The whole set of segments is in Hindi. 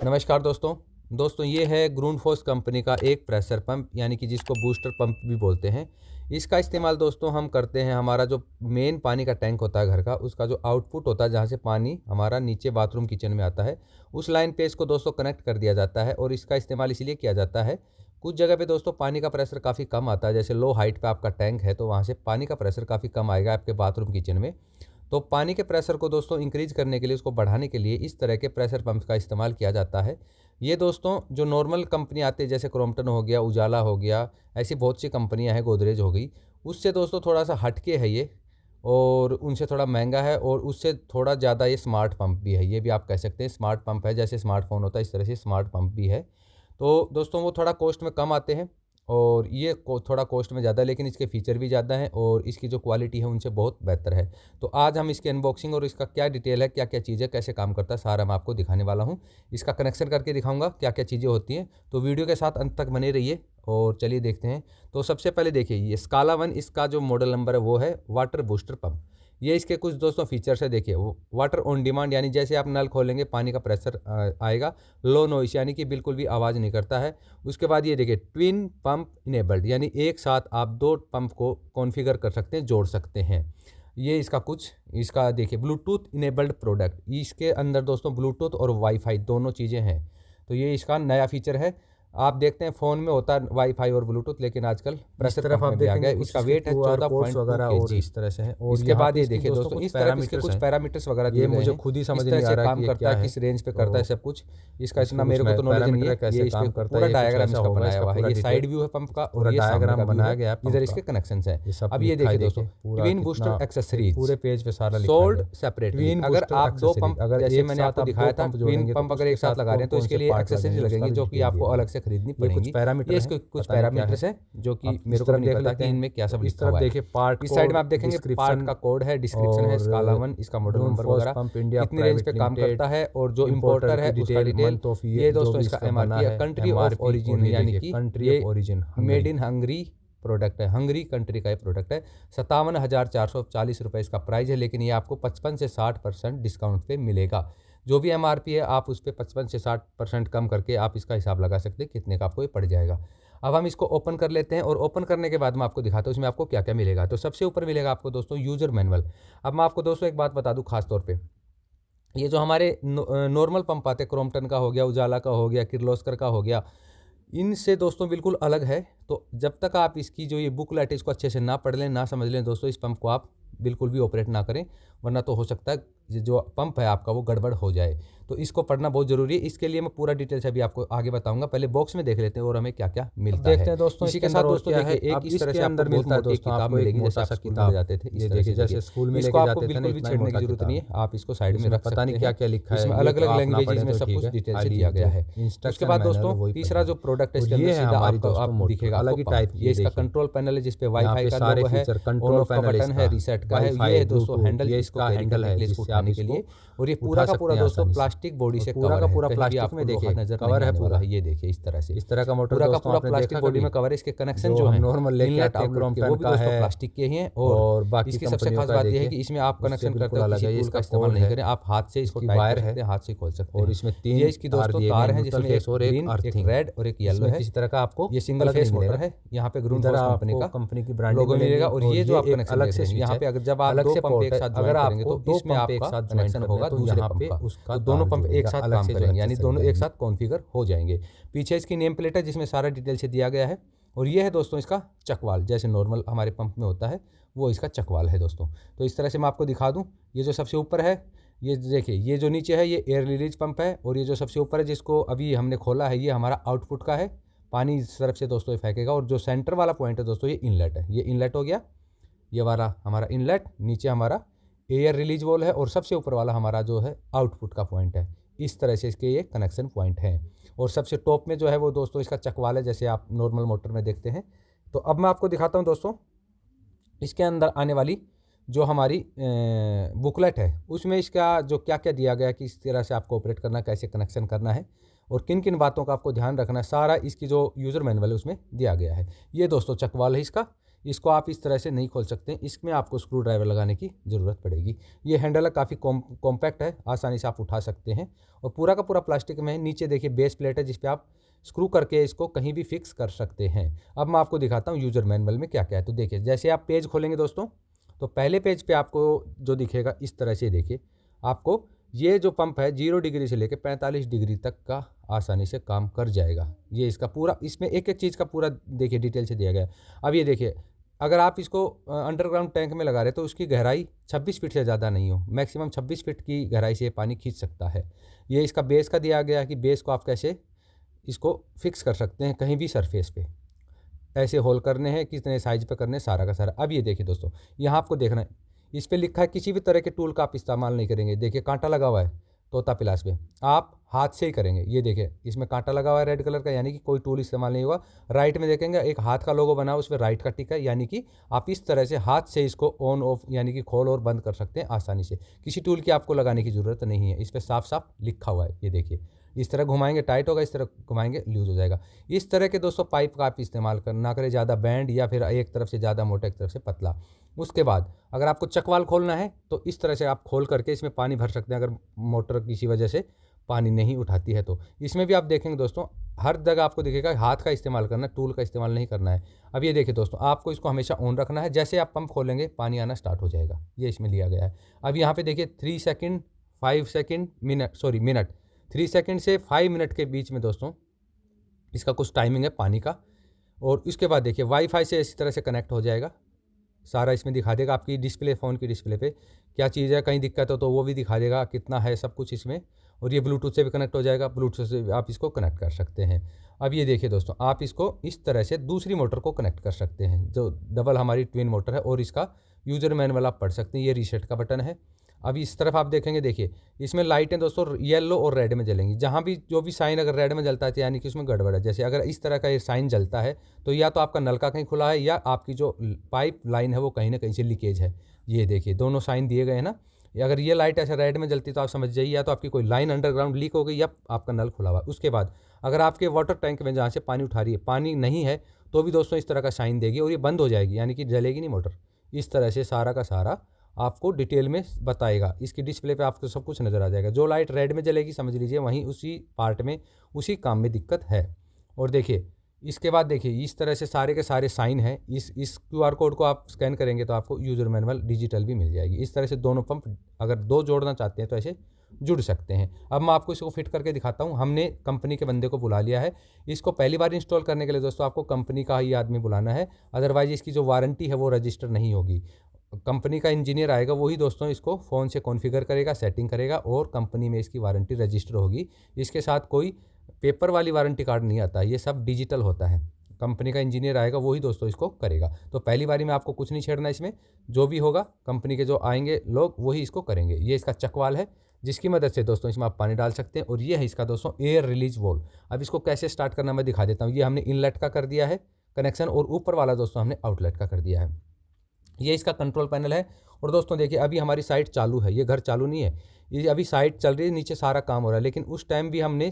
नमस्कार दोस्तों ये है ग्रूनफोर्स कंपनी का एक प्रेशर पंप यानी कि जिसको बूस्टर पंप भी बोलते हैं। इसका इस्तेमाल दोस्तों हम करते हैं, हमारा जो मेन पानी का टैंक होता है घर का, उसका जो आउटपुट होता है जहाँ से पानी हमारा नीचे बाथरूम किचन में आता है, उस लाइन पे इसको दोस्तों कनेक्ट कर दिया जाता है। और इसका इस्तेमाल इसलिए किया जाता है, कुछ जगह पे दोस्तों पानी का प्रेशर काफ़ी कम आता है, जैसे लो हाइट पे आपका टैंक है तो वहाँ से पानी का प्रेशर काफ़ी कम आएगा आपके बाथरूम किचन में। तो पानी के प्रेशर को दोस्तों इंक्रीज करने के लिए, उसको बढ़ाने के लिए इस तरह के प्रेशर पंप का इस्तेमाल किया जाता है। ये दोस्तों जो नॉर्मल कंपनी आती है जैसे क्रॉम्पटन हो गया, उजाला हो गया, ऐसी बहुत सी कंपनियां हैं, गोदरेज हो गई, उससे दोस्तों थोड़ा सा हटके है ये, और उनसे थोड़ा महंगा है, और उससे थोड़ा ज़्यादा ये स्मार्ट पंप भी है। ये भी आप कह सकते हैं स्मार्ट पंप है, जैसे स्मार्टफोन होता है इस तरह से स्मार्ट पंप भी है। तो दोस्तों वो थोड़ा कॉस्ट में कम आते हैं, और ये थोड़ा कॉस्ट में ज़्यादा है, लेकिन इसके फ़ीचर भी ज़्यादा हैं और इसकी जो क्वालिटी है उनसे बहुत बेहतर है। तो आज हम इसकी अनबॉक्सिंग और इसका क्या डिटेल है, क्या क्या चीज़ें, कैसे काम करता है, सारा मैं आपको दिखाने वाला हूँ। इसका कनेक्शन करके दिखाऊंगा क्या क्या चीज़ें होती हैं, तो वीडियो के साथ अंत तक बने रहिए। और चलिए देखते हैं। तो सबसे पहले देखिए, ये स्काला 1 इसका जो मॉडल नंबर है वो है वाटर बूस्टर पंप। ये इसके कुछ दोस्तों फीचर्स है, देखिए वो वाटर ऑन डिमांड, यानी जैसे आप नल खोलेंगे पानी का प्रेशर आएगा। लो नॉइस यानी कि बिल्कुल भी आवाज़ नहीं करता है। उसके बाद ये देखिए ट्विन पंप इनेबल्ड, यानी एक साथ आप दो पंप को कॉन्फ़िगर कर सकते हैं, जोड़ सकते हैं। ये इसका देखिए ब्लूटूथ इनेबल्ड प्रोडक्ट, इसके अंदर दोस्तों ब्लूटूथ और वाईफाई दोनों चीज़ें हैं। तो ये इसका नया फीचर है। आप देखते हैं फ़ोन में होता है वाईफाई और ब्लूटूथ, लेकिन आजकल प्रेशर पंप में भी आ गया। इसका वेट है 14.2 kg इस तरह से है। और इसके बाद ये देखिए दोस्तों, इस तरह इसके कुछ पैरामीटर्स वगैरह दिए ये गए मुझे हैं, खुद ही समझ इस नहीं तरह आ से रहा काम कि ये करता क्या है, है। किस रेंज पे करता है सब कुछ। इसका इतना कुछ मेरे को तो नॉलेज नहीं है। कैसे ये इस पे काम करता पूरा है, डायग्राम कैसा इसका होगा, बनाया इसका हुआ है। पूरा ये साइड डिटेल व्यू है पंप का, पूरा और ये सामने डायग्राम का व्यू बनाया है, गया है पंप इधर का। इसके कनेक्शंस हैं। ये सब अब ये लिखा देखिए है, दोस्तों, पूरा ट्विन कितना बूस्टर एक्सेसरीज पूरे पेज पे सारा लिखा सोल्ड है। सेपरेटली। ट्विन अगर बूस्टर आप दो एक्सेसरीज, पंप, अगर जैसे एक मैंने साथ आपको आप दिखाया दो था, पंप ट्विन जोड़ेंगे तो पंप अगर उसके एक साथ साथ लगा रहे हैं तो कौन-कौन इसके से लिए पार्ट एक्सेसरीज लगेंगे उसका लगेंगी, भी जो कि डिटेल आपको दिया अलग गया से खरीदनी है। ये कुछ पड़ेंगी। पैरामीटर ये हैं, इसके कुछ पता नहीं क्या है। पैरामीटर्स हैं जो कि अब मेरे इस को भी तरफ नहीं देख पता लेते कि हैं। इनमें क्या तो सब इस लिखा तरफ हुआ है। देखिए पार्ट इस साइड में कोड, आप देखेंगे पार्ट डिस्क्रिप्शन का कोड है, डिस्क्रिप्शन है, स्काला और 1 इसका मॉडल नंबर ग्रूनफोर्स वगैरह, पंप इंडिया कितनी रेंज प्राइवेट पे काम लिमिटेड, करता है, और जो इंपोर्टर इम्पोर्टर की है उसका डिटेल, डिटेल। मंथ ऑफ ये ईयर जो दोस्तों भी इसका इसका बना MRP है, है, कंट्री ऑफ एमआरपी ओरिजिन, और ये यानी देखिए कि कंट्री ये of origin made Hungary. In Hungary product है, हंगरी कंट्री का ये प्रोडक्ट है। 57,440 रुपये इसका प्राइस है, लेकिन ये आपको 55 से 60% डिस्काउंट पे मिलेगा। जो भी MRP है आप उस पर 55 से 60% कम करके आप इसका हिसाब लगा सकते हैं कितने का आपको ये पड़ जाएगा। अब हम इसको ओपन कर लेते हैं, और ओपन करने के बाद मैं आपको दिखाता हूँ इसमें आपको क्या क्या मिलेगा। तो सबसे ऊपर मिलेगा आपको दोस्तों यूज़र मैनुअल। अब मैं आपको दोस्तों एक बात बता दूँ खास तौर पे, ये जो हमारे नॉर्मल पंप आते हैं, क्रॉम्पटन का हो गया, उजाला का हो गया, किर्लोस्कर का हो गया, इनसे दोस्तों बिल्कुल अलग है। तो जब तक आप इसकी जो ये बुकलेट है इसको अच्छे से ना पढ़ लें, ना समझ लें दोस्तों, इस पंप को आप बिल्कुल भी ऑपरेट ना करें, वरना तो हो सकता है ये जो पंप है आपका वो गड़बड़ हो जाए। तो इसको पढ़ना बहुत ज़रूरी है। इसके लिए मैं पूरा डिटेल से अभी आपको आगे बताऊंगा। पहले बॉक्स में देख लेते हैं और हमें क्या क्या मिलता है। देखते हैं दोस्तों इसी इसके के साथ अंदर और दोस्तों क्या है। देखिए, एक अब इस तरह इसके से अंदर आपको बहुत मिलता है मोटी दोस्तों किताब आपको एक मिलेगी, जैसे मोटा आप सा स्कूल में ले किताब। जाते थे, इस ये तरह देखिए से जैसे स्कूल में इसको लेके आपको जाते थे ना, बिल्कुल भी इतना छेड़ने की मोटा जरूरत नहीं किताब। है, आप इसको साइड में इसमें रख पता नहीं सकते क्या हैं। क्या लिखा है, इसमें ये अलग तो अलग आप ना लैंग्वेजेस पढ़ें में तो सब ठीक कुछ है। डिटेल से आईडी दिया गया जो है। उसके इंस्ट्रक्शन बाद मैनुअल दोस्तों वही तीसरा पढ़ना जो है। प्रोडक्ट है और इसके अंदर ये है सीधा हमारी आपको दोस्तों आप मोटर, दिखेगा अलग आपको ही पंप। टाइप की। ये ये इसका देखिए कंट्रोल पैनल है, जिसपे यहाँ वाईफाई पे का सारे लोगो है, फीचर, ऑन कंट्रोल ऑफ का पैनल बटन है, इसका, रीसेट का है, ये वाईफाई, है दोस्तों ब्लूटूथ, हैंडल ये इसको इसका कैरी हैंडल करने के है लिए, इसको जिससे आप उठाने के इसको लिए। और ये उठा पूरा का पूरा सकते हैं दोस्तों आसानी से। प्लास्टिक बॉडी और से पूरा कवर का है, पूरा कहीं भी प्लास्टिक आपको में लोहा देखिए नजर नहीं कवर है आने वाला पूरा। है। ये देखिए इस तरह से इस तरह का मोटर पूरा का दोस्तों पूरा आपने प्लास्टिक देखा बॉडी कभी? में कवर है। इसके कनेक्शन जो जो हम हैं, नॉर्मल लेके इनलेट आते हैं आउटलेट के, वो क्रॉम्पटन भी का दोस्तों है, प्लास्टिक के ही हैं। और और बाकी इसकी सबसे कंपनियों खास का बात यह है देखिए कि इसमें आप उससे कनेक्शन करते बिल्कुल हो अलग किसी है। ये टूल का इसका इस्तेमाल कोड नहीं है, करें, आप हाथ से इसको इसकी टाइट कर वायर है, सकते हैं, हाथ से खोल सकते और हैं। इसमें ये 3 इसकी तार दोस्तों दिए गए तार हैं, हैं, न्यूट्रल जिसमें एक फेस और एक ग्रीन, एक अर्थिंग। रेड और एक येलो इसमें है। किसी तरह का आपको ये सिंगल अलग फेस नहीं मोटर मिलेगा। है, यहाँ पे इधर ग्रूनफोर्स कंपनी आपको का कंपनी की ब्रांडिंग लोगो मिलेगी, मिलेगा। और और ये जो आप एक कनेक्शन अलग देख से रहे हैं, स्विच यहाँ है, पे अगर जब आप अलग दो से पंप पोर्ट एक है। साथ अगर ज्वाइन करेंगे आपको तो 2 इसमें पंप एक आपका साथ ज्वाइन कनेक्शन करने हैं होगा तो दूसरे यहाँ पंप पे का, उसका तो दोनों तार पंप एक जुड़ेगा, साथ अलग काम से जो करेंगे, यानी एक्सेस चली दोनों एक जाएगी। साथ कॉन्फ़िगर हो जाएंगे। पीछे इसकी नेम प्लेट है जिसमें सारा डिटेल से दिया गया है। और ये है दोस्तों इसका चकवाल, जैसे नॉर्मल हमारे पंप में होता है वो इसका चकवाल है दोस्तों। तो इस तरह से मैं आपको दिखा दूँ। ये जो सबसे ऊपर है, ये देखिए, ये जो नीचे है ये एयर रिलीज पंप है, और ये जो सबसे ऊपर है जिसको अभी हमने खोला है, ये हमारा आउटपुट का है, पानी इस तरफ से दोस्तों ये फेंकेगा। और जो सेंटर वाला पॉइंट है दोस्तों, ये इनलेट है, ये इनलेट हो गया, ये वाला हमारा इनलेट, नीचे हमारा एयर रिलीज वॉल है, और सबसे ऊपर वाला हमारा जो है आउटपुट का पॉइंट है। इस तरह से इसके ये कनेक्शन पॉइंट हैं। और सबसे टॉप में जो है वो दोस्तों इसका चकवाल है, जैसे आप नॉर्मल मोटर में देखते हैं। तो अब मैं आपको दिखाता हूँ दोस्तों इसके अंदर आने वाली जो हमारी बुकलेट है, उसमें इसका जो क्या क्या दिया गया है, किस तरह से आपको ऑपरेट करना है, कैसे कनेक्शन करना है, और किन किन बातों का आपको ध्यान रखना है, सारा इसकी जो यूज़र मैनुअल है उसमें दिया गया है। ये दोस्तों चकवाल है इसका, इसको आप इस तरह से नहीं खोल सकते, इसमें आपको स्क्रू ड्राइवर लगाने की ज़रूरत पड़ेगी। ये हैंडल काफ़ी कॉम्पैक्ट है, आसानी से आप उठा सकते हैं और पूरा का पूरा प्लास्टिक में है। नीचे देखिए बेस प्लेट है जिस पे आप स्क्रू करके इसको कहीं भी फिक्स कर सकते हैं। अब मैं आपको दिखाता हूँ यूज़र मैनुअल में क्या क्या है। तो देखिए जैसे आप पेज खोलेंगे दोस्तों, तो पहले पेज पे आपको जो दिखेगा इस तरह से देखिए, आपको ये जो पंप है 0 डिग्री से लेकर 45 डिग्री तक का आसानी से काम कर जाएगा। ये इसका पूरा, इसमें एक एक चीज़ का पूरा देखिए डिटेल से दिया गया है। अब ये देखिए, अगर आप इसको अंडरग्राउंड टैंक में लगा रहे तो उसकी गहराई 26 फीट से ज़्यादा नहीं हो, मैक्सिमम 26 फीट की गहराई से ये पानी खींच सकता है। ये इसका बेस का दिया गया है कि बेस को आप कैसे इसको फिक्स कर सकते हैं कहीं भी सरफेस पे, ऐसे होल करने हैं, कितने साइज पे करने हैं, सारा का सारा। अब ये देखिए दोस्तों, यहाँ आपको देखना है, इस पे लिखा है किसी भी तरह के टूल का आप इस्तेमाल नहीं करेंगे। देखिए कांटा लगा हुआ है तोता पिलास में, आप हाथ से ही करेंगे। ये देखिए इसमें कांटा लगा हुआ है रेड कलर का, यानी कि कोई टूल इस्तेमाल नहीं होगा। राइट में देखेंगे एक हाथ का लोगो बना हुआ, उसमें राइट का टिक है, यानी कि आप इस तरह से हाथ से इसको ऑन ऑफ यानी कि खोल और बंद कर सकते हैं आसानी से। किसी टूल की आपको लगाने की ज़रूरत नहीं है, इस पर साफ साफ लिखा हुआ है। ये देखिए इस तरह घुमाएंगे टाइट होगा, इस तरह घुमाएंगे लूज हो जाएगा। इस तरह के दोस्तों पाइप का आप इस्तेमाल ना करें ज़्यादा बैंड या फिर एक तरफ से ज़्यादा मोटा एक तरफ से पतला। उसके बाद अगर आपको चकवाल खोलना है तो इस तरह से आप खोल करके इसमें पानी भर सकते हैं, अगर मोटर किसी वजह से पानी नहीं उठाती है तो। इसमें भी आप देखेंगे दोस्तों, हर जगह आपको दिखेगा हाथ का इस्तेमाल करना है, टूल का इस्तेमाल नहीं करना है। अब ये देखिए दोस्तों, आपको इसको हमेशा ऑन रखना है, जैसे आप पंप खोलेंगे पानी आना स्टार्ट हो जाएगा, ये इसमें लिया गया है। अब यहाँ पे देखिए 3 सेकंड 5 सेकंड मिनट 3 सेकंड से 5 मिनट के बीच में दोस्तों इसका कुछ टाइमिंग है पानी का। और उसके बाद देखिए वाईफाई से इसी तरह से कनेक्ट हो जाएगा, सारा इसमें दिखा देगा आपकी डिस्प्ले, फ़ोन की डिस्प्ले पे क्या चीज़ है, कहीं दिक्कत हो तो वो भी दिखा देगा कितना है सब कुछ इसमें। और ये ब्लूटूथ से भी कनेक्ट हो जाएगा, ब्लूटूथ से आप इसको कनेक्ट कर सकते हैं। अब ये देखिए दोस्तों, आप इसको इस तरह से दूसरी मोटर को कनेक्ट कर सकते हैं, जो डबल हमारी ट्विन मोटर है, और इसका यूज़र मैनुअल आप पढ़ सकते हैं। ये रीसेट का बटन है। अब इस तरफ आप देखेंगे, देखिए इसमें लाइटें दोस्तों येलो और रेड में जलेंगी। जहाँ भी जो भी साइन अगर रेड में जलता है तो यानी कि उसमें गड़बड़ है। जैसे अगर इस तरह का ये साइन जलता है तो या तो आपका नलका कहीं खुला है या आपकी जो पाइप लाइन है वो कहीं ना कहीं से लीकेज है। ये देखिए दोनों साइन दिए गए हैं ना। अगर ये लाइट ऐसे रेड में जलती तो आप समझ जाइए या तो आपकी कोई लाइन अंडरग्राउंड लीक हो गई या आपका नल खुला हुआ। उसके बाद अगर आपके वाटर टैंक में जहाँ से पानी उठा रही है पानी नहीं है तो भी दोस्तों इस तरह का साइन देगी और ये बंद हो जाएगी, यानी कि जलेगी नहीं मोटर। इस तरह से सारा का सारा आपको डिटेल में बताएगा, इसकी डिस्प्ले पे आपको सब कुछ नज़र आ जाएगा। जो लाइट रेड में जलेगी समझ लीजिए वहीं उसी पार्ट में उसी काम में दिक्कत है। और देखिए इसके बाद देखिए इस तरह से सारे के सारे साइन हैं। इस QR कोड को आप स्कैन करेंगे तो आपको यूज़र मैनुअल डिजिटल भी मिल जाएगी। इस तरह से दोनों पंप अगर दो जोड़ना चाहते हैं तो ऐसे जुड़ सकते हैं। अब मैं आपको इसको फिट करके दिखाता हूँ। हमने कंपनी के बंदे को बुला लिया है। इसको पहली बार इंस्टॉल करने के लिए दोस्तों आपको कंपनी का ही आदमी बुलाना है, अदरवाइज इसकी जो वारंटी है वो रजिस्टर नहीं होगी। कंपनी का इंजीनियर आएगा, वही दोस्तों इसको फ़ोन से कॉन्फ़िगर करेगा, सेटिंग करेगा और कंपनी में इसकी वारंटी रजिस्टर होगी। इसके साथ कोई पेपर वाली वारंटी कार्ड नहीं आता, ये सब डिजिटल होता है। कंपनी का इंजीनियर आएगा वही दोस्तों इसको करेगा। तो पहली बारी में आपको कुछ नहीं छेड़ना, इसमें जो भी होगा कंपनी के जो आएंगे लोग वही इसको करेंगे। ये इसका चकवाल है जिसकी मदद से दोस्तों इसमें आप पानी डाल सकते हैं। और ये है इसका दोस्तों एयर रिलीज वॉल्व। अब इसको कैसे स्टार्ट करना मैं दिखा देता हूँ। ये हमने इनलेट का कर दिया है कनेक्शन और ऊपर वाला दोस्तों हमने आउटलेट का कर दिया है। ये इसका कंट्रोल पैनल है। और दोस्तों देखिए अभी हमारी साइट चालू है, ये घर चालू नहीं है, ये अभी साइट चल रही है, नीचे सारा काम हो रहा है। लेकिन उस टाइम भी हमने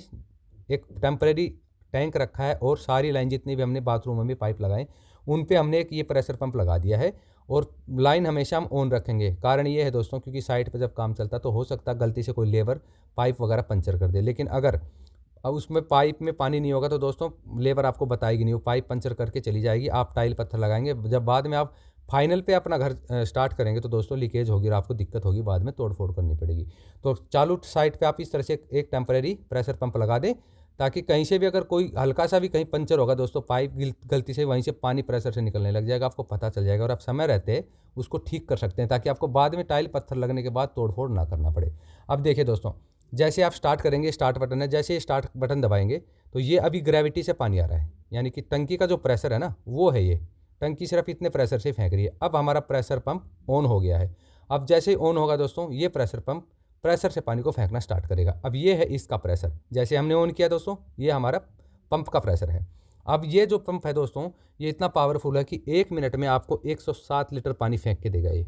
एक टेम्परेरी टैंक रखा है और सारी लाइन जितनी भी हमने बाथरूम में पाइप लगाए उन पे हमने एक ये प्रेशर पंप लगा दिया है। और लाइन हमेशा हम ऑन रखेंगे। कारण ये है दोस्तों क्योंकि साइट पर जब काम चलता है तो हो सकता है गलती से कोई लेबर पाइप वगैरह पंचर कर दे। लेकिन अगर उसमें पाइप में पानी नहीं होगा तो दोस्तों लेबर आपको बताएगी नहीं, वो पाइप पंचर करके चली जाएगी। आप टाइल पत्थर लगाएंगे, जब बाद में आप फाइनल पे अपना घर स्टार्ट करेंगे तो दोस्तों लीकेज होगी और आपको दिक्कत होगी, बाद में तोड़ फोड़ करनी पड़ेगी। तो चालू साइट पे आप इस तरह से एक टेम्परेरी प्रेशर पंप लगा दें ताकि कहीं से भी अगर कोई हल्का सा भी कहीं पंचर होगा दोस्तों पाइप गलती से वहीं से पानी प्रेशर से निकलने लग जाएगा, आपको पता चल जाएगा और आप समय रहते उसको ठीक कर सकते हैं ताकि आपको बाद में टाइल पत्थर लगने के बाद तोड़ फोड़ ना करना पड़े। अब देखिए दोस्तों जैसे आप स्टार्ट करेंगे, स्टार्ट बटन है, जैसे स्टार्ट बटन दबाएंगे तो ये अभी ग्रेविटी से पानी आ रहा है, यानी कि टंकी का जो प्रेशर है ना वो है, ये टंकी सिर्फ इतने प्रेशर से फेंक रही है। अब हमारा प्रेशर पंप ऑन हो गया है। अब जैसे ही ऑन होगा दोस्तों ये प्रेशर पंप प्रेशर से पानी को फेंकना स्टार्ट करेगा। अब ये है इसका प्रेशर, जैसे हमने ऑन किया दोस्तों ये हमारा पंप का प्रेशर है। अब ये जो पंप है दोस्तों ये इतना पावरफुल है कि 1 मिनट में आपको 107 लीटर पानी फेंक के देगा ये,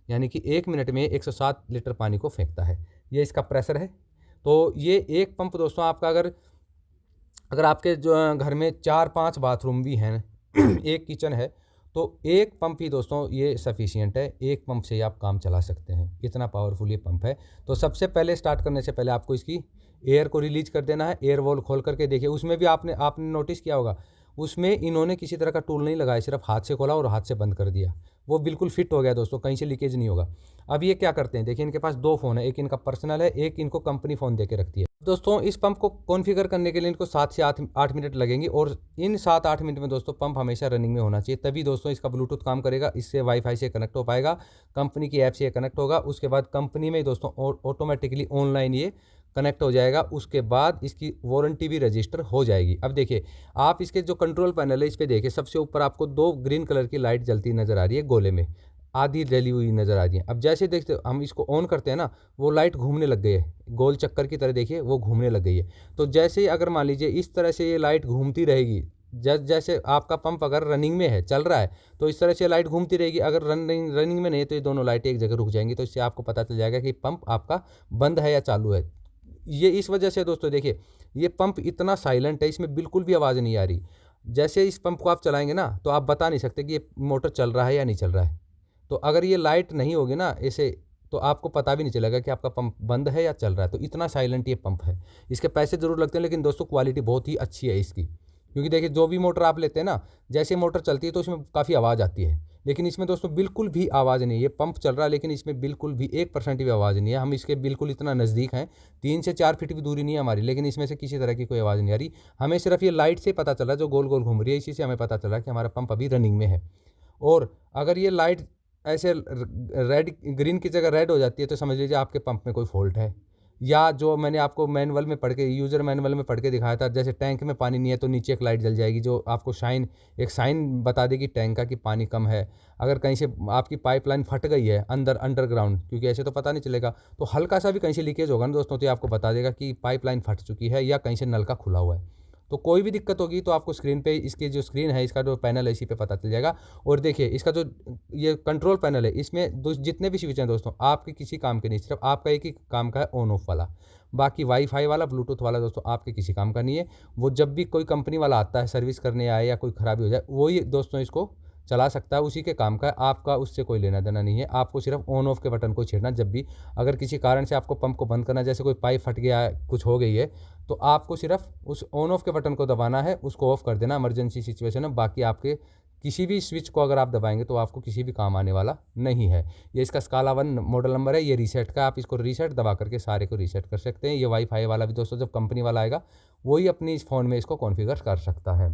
यानी कि 1 मिनट में 107 लीटर पानी को फेंकता है। ये इसका प्रेशर है। तो ये एक पंप दोस्तों आपका अगर आपके जो घर में 4-5 बाथरूम भी हैं एक किचन है तो एक पंप ही दोस्तों ये सफिशिएंट है, एक पंप से ही आप काम चला सकते हैं, इतना पावरफुल ये पंप है। तो सबसे पहले स्टार्ट करने से पहले आपको इसकी एयर को रिलीज कर देना है। एयर वॉल खोल करके देखिए, उसमें भी आपने नोटिस किया होगा, उसमें इन्होंने किसी तरह का टूल नहीं लगाया, सिर्फ हाथ से खोला और हाथ से बंद कर दिया, वो बिल्कुल फिट हो गया दोस्तों, कहीं से लीकेज नहीं होगा। अब ये क्या करते हैं, देखिए इनके पास दो फ़ोन है, एक इनका पर्सनल है, एक इनको कंपनी फ़ोन दे के रखती है। दोस्तों इस पंप को कॉन्फ़िगर करने के लिए इनको 7 से 8 मिनट लगेंगे, और इन 7-8 मिनट में दोस्तों पंप हमेशा रनिंग में होना चाहिए, तभी दोस्तों इसका ब्लूटूथ काम करेगा, इससे वाईफाई से कनेक्ट हो पाएगा, कंपनी की ऐप से कनेक्ट होगा, उसके बाद कंपनी में दोस्तों ऑटोमेटिकली ऑनलाइन ये कनेक्ट हो जाएगा, उसके बाद इसकी वारंटी भी रजिस्टर हो जाएगी। अब देखिए आप इसके जो कंट्रोल पैनल है इस पर देखिए, सबसे ऊपर आपको 2 ग्रीन कलर की लाइट जलती नज़र आ रही है, गोले में आधी जली हुई नज़र आ रही है। अब जैसे देखते हम इसको ऑन करते हैं ना, वो लाइट घूमने लग गई है, गोल चक्कर की तरह देखिए वो घूमने लग गई है। तो जैसे ही अगर मान लीजिए इस तरह से ये लाइट घूमती रहेगी, जैसे आपका पंप अगर रनिंग में है, चल रहा है, तो इस तरह से लाइट घूमती रहेगी। अगर रनिंग में नहीं है तो ये दोनों लाइटें एक जगह रुक जाएंगी, तो इससे आपको पता चल जाएगा कि पंप आपका बंद है या चालू है। ये इस वजह से दोस्तों देखिए, ये पंप इतना साइलेंट है, इसमें बिल्कुल भी आवाज़ नहीं आ रही। जैसे इस पंप को आप चलाएंगे ना, तो आप बता नहीं सकते कि ये मोटर चल रहा है या नहीं चल रहा है। तो अगर ये लाइट नहीं होगी ना ऐसे, तो आपको पता भी नहीं चलेगा कि आपका पंप बंद है या चल रहा है। तो इतना साइलेंट ये पंप है। इसके पैसे ज़रूर लगते हैं, लेकिन दोस्तों क्वालिटी बहुत ही अच्छी है इसकी। क्योंकि देखिए जो भी मोटर आप लेते हैं ना, जैसे मोटर चलती है तो इसमें काफ़ी आवाज़ आती है, लेकिन इसमें दोस्तों बिल्कुल भी आवाज़ नहीं है। ये पंप चल रहा है लेकिन इसमें बिल्कुल भी 1% भी आवाज़ नहीं है। हम इसके बिल्कुल इतना नज़दीक हैं, 3 से 4 फीट भी दूरी नहीं है हमारी, लेकिन इसमें से किसी तरह की कोई आवाज़ नहीं आ रही। हमें सिर्फ ये लाइट से पता चल रहा है, जो गोल गोल घूम रही है, इसी से हमें पता चल रहा है कि हमारा पंप अभी रनिंग में है। और अगर ये लाइट ऐसे रेड ग्रीन की जगह रेड हो जाती है, तो समझ लीजिए आपके पंप में कोई फॉल्ट है। या जो मैंने आपको मैनुअल में पढ़ के, यूज़र मैनुअल में पढ़ के दिखाया था, जैसे टैंक में पानी नहीं है तो नीचे एक लाइट जल जाएगी, जो आपको एक साइन बता देगी टैंक का कि पानी कम है। अगर कहीं से आपकी पाइपलाइन फट गई है अंडरग्राउंड, क्योंकि ऐसे तो पता नहीं चलेगा, तो हल्का सा भी कहीं से लीकेज होगा ना दोस्तों, तो ये आपको बता देगा कि पाइपलाइन फट चुकी है या कहीं से नल का खुला हुआ है। तो कोई भी दिक्कत होगी तो आपको स्क्रीन पे, इसकी जो स्क्रीन है, इसका जो पैनल है, इसी पे पता चल जाएगा। और देखिए इसका जो ये कंट्रोल पैनल है, इसमें जितने भी स्विच हैं दोस्तों, आपके किसी काम के नहीं, सिर्फ आपका एक ही काम का है, ऑन ऑफ वाला। बाकी वाईफाई वाला, ब्लूटूथ वाला दोस्तों आपके किसी काम का नहीं है। वो जब भी कोई कंपनी वाला आता है सर्विस करने आए या कोई ख़राबी हो जाए, वही दोस्तों इसको चला सकता है, उसी के काम का है, आपका उससे कोई लेना देना नहीं है। आपको सिर्फ ऑन ऑफ के बटन को छेड़ना, जब भी अगर किसी कारण से आपको पंप को बंद करना, जैसे कोई पाइप फट गया है, कुछ हो गई है, तो आपको सिर्फ उस ऑन ऑफ के बटन को दबाना है, उसको ऑफ कर देना इमरजेंसी सिचुएशन में। बाकी आपके किसी भी स्विच को अगर आप दबाएंगे तो आपको किसी भी काम आने वाला नहीं है। ये इसका स्काला 1 मॉडल नंबर है, ये रीसेट का, आप इसको रीसेट दबा करके सारे को रीसेट कर सकते हैं। ये वाईफाई वाला भी दोस्तों जब कंपनी वाला आएगा, वही अपनी इस फ़ोन में इसको कॉन्फ़िगर कर सकता है।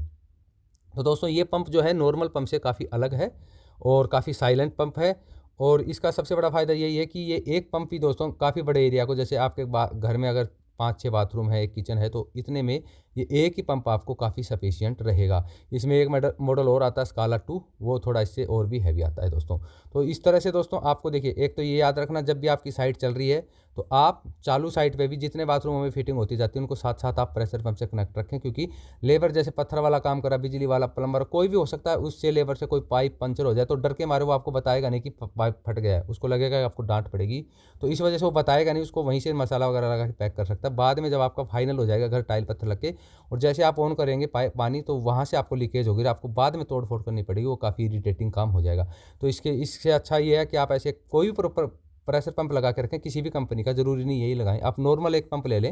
तो दोस्तों ये पंप जो है नॉर्मल पंप से काफ़ी अलग है और काफ़ी साइलेंट पंप है। और इसका सबसे बड़ा फ़ायदा यही है कि ये एक पंप ही दोस्तों काफ़ी बड़े एरिया को, जैसे आपके घर में अगर 5-6 बाथरूम है, एक किचन है, तो इतने में ये एक ही पंप आपको काफ़ी सफिशिएंट रहेगा। इसमें एक मॉडल और आता है स्काला 2, वो थोड़ा इससे और भी हैवी आता है दोस्तों। तो इस तरह से दोस्तों आपको देखिए, एक तो ये याद रखना, जब भी आपकी साइट चल रही है तो आप चालू साइट पे भी जितने बाथरूमों में फिटिंग होती जाती है, उनको साथ साथ आप प्रेशर पंप से कनेक्ट रखें। क्योंकि लेबर जैसे पत्थर वाला काम करा, बिजली वाला, प्लम्बर, कोई भी हो सकता है, उससे लेबर से कोई पाइप पंचर हो जाए तो डर के मारे वो आपको बताएगा नहीं कि पाइप फट गया है, उसको लगेगा कि आपको डांट पड़ेगी, तो इस वजह से वो बताएगा नहीं, उसको वहीं से मसाला वगैरह लगा के पैक कर सकता है। बाद में जब आपका फाइनल हो जाएगा घर टाइल पत्थर लग के, और जैसे आप ऑन करेंगे पानी, तो वहाँ से आपको लीकेज होगी, आपको बाद में तोड़ फोड़ करनी पड़ेगी, वो काफ़ी इरीटेटिंग काम हो जाएगा। तो इससे अच्छा ये है कि आप ऐसे कोई भी प्रॉपर प्रेशर पंप लगा के रखें, किसी भी कंपनी का, ज़रूरी नहीं यही लगाएं, आप नॉर्मल एक पंप ले लें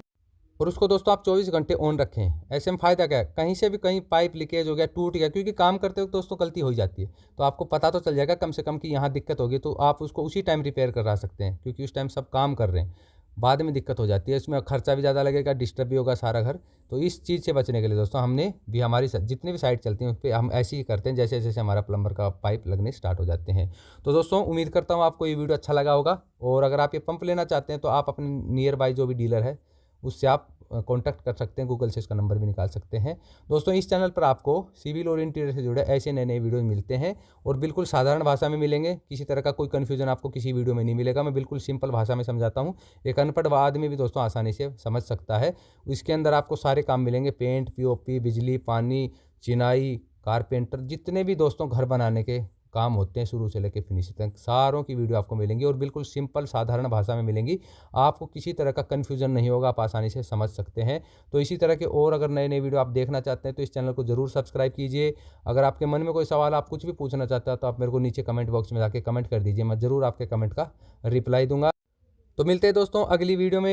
और उसको दोस्तों आप 24 घंटे ऑन रखें। ऐसे में फ़ायदा क्या है, कहीं से भी कहीं पाइप लीकेज हो गया, टूट गया, क्योंकि काम करते वक्त दोस्तों गलती हो ही जाती है, तो आपको पता तो चल जाएगा कम से कम कि यहाँ दिक्कत होगी, तो आप उसको उसी टाइम रिपेयर करा सकते हैं, क्योंकि उस टाइम सब काम कर रहे हैं। बाद में दिक्कत हो जाती है, इसमें खर्चा भी ज़्यादा लगेगा, डिस्टर्ब भी होगा सारा घर। तो इस चीज़ से बचने के लिए दोस्तों हमने भी हमारी जितनी भी साइट चलती हैं उस पर हम ऐसे ही करते हैं, जैसे जैसे हमारा प्लम्बर का पाइप लगने स्टार्ट हो जाते हैं। तो दोस्तों उम्मीद करता हूँ आपको ये वीडियो अच्छा लगा होगा, और अगर आप ये पंप लेना चाहते हैं तो आप अपने नियर बाई जो भी डीलर है उससे आप कॉन्टैक्ट कर सकते हैं, गूगल से इसका नंबर भी निकाल सकते हैं। दोस्तों इस चैनल पर आपको सिविल और इंटीरियर से जुड़े ऐसे नए नए वीडियो मिलते हैं, और बिल्कुल साधारण भाषा में मिलेंगे, किसी तरह का कोई कन्फ्यूजन आपको किसी वीडियो में नहीं मिलेगा। मैं बिल्कुल सिंपल भाषा में समझाता हूँ, एक अनपढ़ आदमी भी दोस्तों आसानी से समझ सकता है। इसके अंदर आपको सारे काम मिलेंगे, पेंट, पीओपी, बिजली, पानी, चिनाई, कारपेंटर, जितने भी दोस्तों घर बनाने के काम होते हैं शुरू से लेकर फिनिशिंग तक, सारों की वीडियो आपको मिलेंगी और बिल्कुल सिंपल साधारण भाषा में मिलेंगी। आपको किसी तरह का कन्फ्यूजन नहीं होगा, आप आसानी से समझ सकते हैं। तो इसी तरह के और अगर नए नए वीडियो आप देखना चाहते हैं तो इस चैनल को ज़रूर सब्सक्राइब कीजिए। अगर आपके मन में कोई सवाल, आप कुछ भी पूछना चाहते हैं तो आप मेरे को नीचे कमेंट बॉक्स में जाके कमेंट कर दीजिए, मैं ज़रूर आपके कमेंट का रिप्लाई दूंगा। तो मिलते हैं दोस्तों अगली वीडियो में।